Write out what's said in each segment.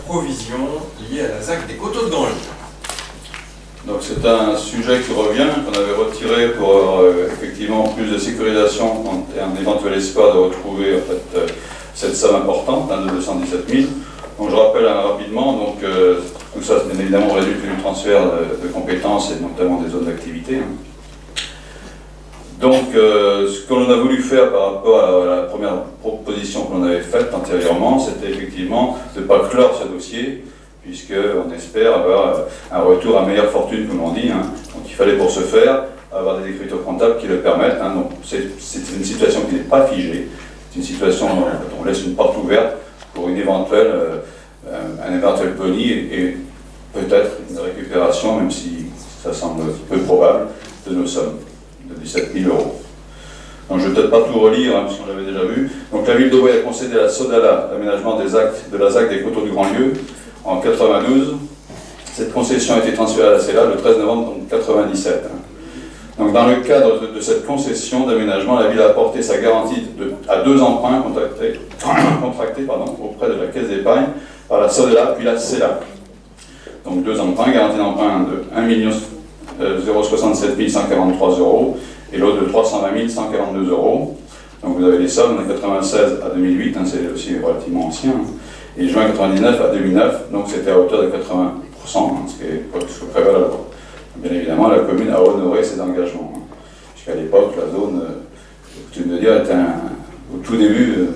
provision liée à la ZAC des coteaux de Grandlieu. Donc c'est un sujet qui revient, qu'on avait retiré pour effectivement plus de sécurisation et un éventuel espoir de retrouver en fait, cette somme importante, de 217 000. Donc je rappelle rapidement, donc, tout ça c'est bien évidemment résulté du transfert de compétences et notamment des zones d'activité. Donc ce que l'on a voulu faire par rapport à la première proposition que l'on avait faite antérieurement, c'était effectivement de ne pas clore ce dossier, puisqu'on espère avoir un retour à meilleure fortune, comme on dit. Donc il fallait pour ce faire avoir des écritures comptables qui le permettent. Donc c'est une situation qui n'est pas figée, c'est une situation où on laisse une porte ouverte pour un éventuel boni et peut-être une récupération, même si ça semble peu probable, de nos sommes, de 17 000 euros. Donc je ne vais peut-être pas tout relire, puisqu'on l'avait déjà vu. Donc la ville de Voie a concédé à Sodala l'aménagement de la ZAC des coteaux du Grandlieu en 92. Cette concession a été transférée à la CELA le 13 novembre 1997. Donc dans le cadre de cette concession d'aménagement, la ville a apporté sa garantie à 2 emprunts contractés auprès de la Caisse d'épargne par la Sodala puis la CELA. Donc 2 emprunts, garantie d'emprunt de 1 067 143 euros et l'autre de 320 142 euros. Donc vous avez les sommes de 1996 à 2008, c'est aussi relativement ancien, et juin 1999 à 2009, donc c'était à hauteur de 80%, ce que prévoit la loi. Bien évidemment, la commune a honoré ses engagements, puisqu'à l'époque, la zone, j'ai coutume de dire, était au tout début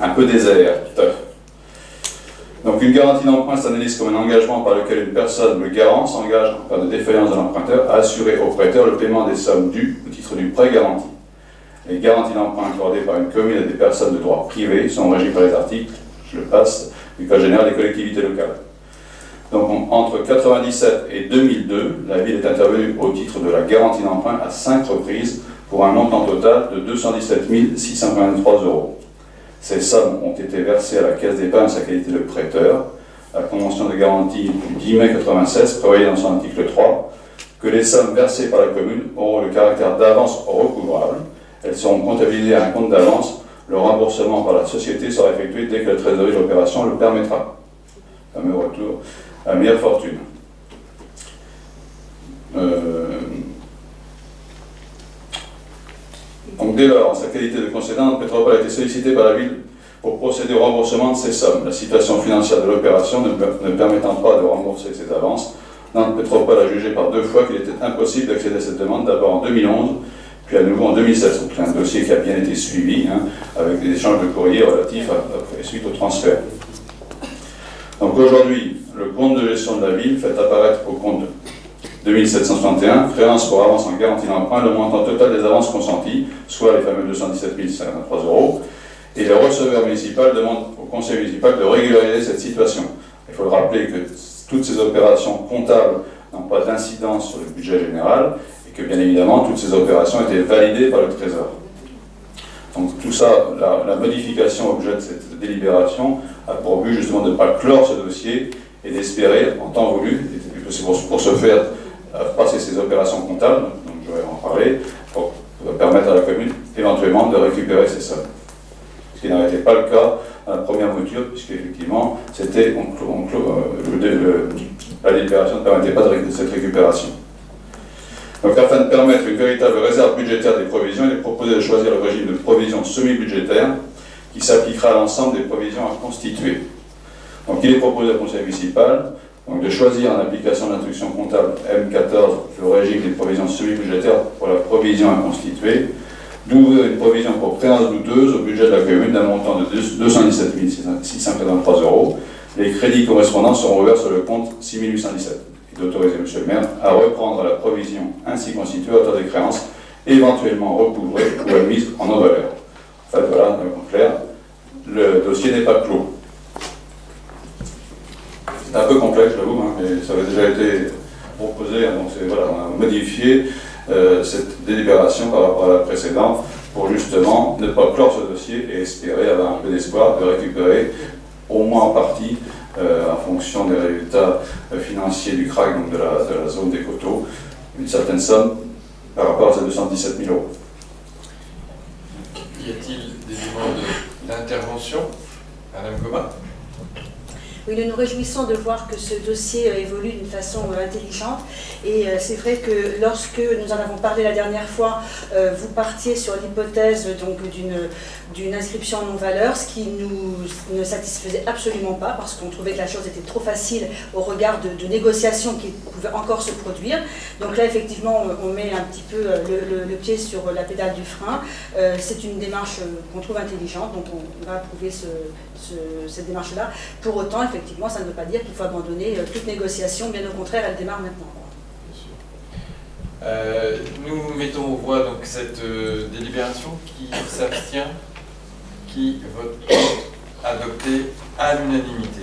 un peu désert. Donc une garantie d'emprunt s'analyse comme un engagement par lequel une personne, le garant, s'engage en cas de défaillance de l'emprunteur à assurer au prêteur le paiement des sommes dues au titre du prêt garanti. Les garanties d'emprunt accordées par une commune à des personnes de droit privé sont régies par les articles, je le passe, du Code général des collectivités locales. Donc entre 1997 et 2002, la ville est intervenue au titre de la garantie d'emprunt à 5 reprises pour un montant total de 217 623 euros. Ces sommes ont été versées à la Caisse d'épargne en sa qualité de prêteur. La convention de garantie du 10 mai 1996 prévoyait dans son article 3 que les sommes versées par la commune auront le caractère d'avance recouvrable. Elles seront comptabilisées à un compte d'avance. Le remboursement par la société sera effectué dès que la trésorerie de l'opération le permettra. Fameux retour à meilleure fortune. Donc dès lors, en sa qualité de concédante, Métropole a été sollicitée par la ville pour procéder au remboursement de ces sommes. La situation financière de l'opération ne permettant pas de rembourser ces avances, Nantes Métropole a jugé par 2 fois qu'il était impossible d'accéder à cette demande, d'abord en 2011, puis à nouveau en 2016. Donc c'est un dossier qui a bien été suivi, avec des échanges de courriers relatifs suite au transfert. Donc aujourd'hui, le compte de gestion de la ville fait apparaître au compte 2761, créance pour avance en garantie d'emprunt, le montant total des avances consenties, soit les fameux 217 053 euros, et le receveur municipal demande au conseil municipal de régulariser cette situation. Il faut le rappeler que toutes ces opérations comptables n'ont pas d'incidence sur le budget général, et que bien évidemment toutes ces opérations étaient validées par le Trésor. Donc tout ça, la modification objet de cette délibération a pour but justement de ne pas clore ce dossier et d'espérer, en temps voulu, c'est pour ce faire, passer ces opérations comptables, donc je vais en parler, pour permettre à la commune éventuellement de récupérer ces sommes. Ce qui n'aurait été pas le cas à la première mouture, puisqu'effectivement, la délibération ne permettait pas de cette récupération. Donc afin de permettre une véritable réserve budgétaire des provisions, il est proposé de choisir le régime de provision semi-budgétaire qui s'appliquera à l'ensemble des provisions à constituer. Donc il est proposé au conseil municipal de choisir en application de l'instruction comptable M14 le régime des provisions semi-budgétaires pour la provision à constituer, d'ouvrir une provision pour créance douteuse au budget de la commune d'un montant de 217 653 euros. Les crédits correspondants seront ouverts sur le compte 6817. Et d'autoriser M. le maire à reprendre la provision ainsi constituée à hauteur des créances, éventuellement recouvrées ou admises en non-valeur. En fait, voilà, en clair, le dossier n'est pas clos. C'est un peu complexe, j'avoue, mais ça avait déjà été proposé, donc voilà, on a modifié cette délibération par rapport à la précédente pour justement ne pas clore ce dossier et espérer avoir un peu d'espoir de récupérer au moins en partie, en fonction des résultats financiers du CRAC, donc de la zone des coteaux, une certaine somme par rapport à ces 217 000 euros. Y a-t-il des demandes d'intervention? Madame Goma? Oui, nous nous réjouissons de voir que ce dossier évolue d'une façon intelligente et c'est vrai que lorsque nous en avons parlé la dernière fois, vous partiez sur l'hypothèse donc d'une inscription non-valeur, ce qui nous ne satisfaisait absolument pas parce qu'on trouvait que la chose était trop facile au regard de négociations qui pouvaient encore se produire. Donc là, effectivement, on met un petit peu le pied sur la pédale du frein. C'est une démarche qu'on trouve intelligente, donc on va approuver cette démarche-là. Pour autant, effectivement, ça ne veut pas dire qu'il faut abandonner toute négociation, bien au contraire, elle démarre maintenant. Nous mettons aux voix donc cette délibération. Qui s'abstient, qui vote adopté à l'unanimité.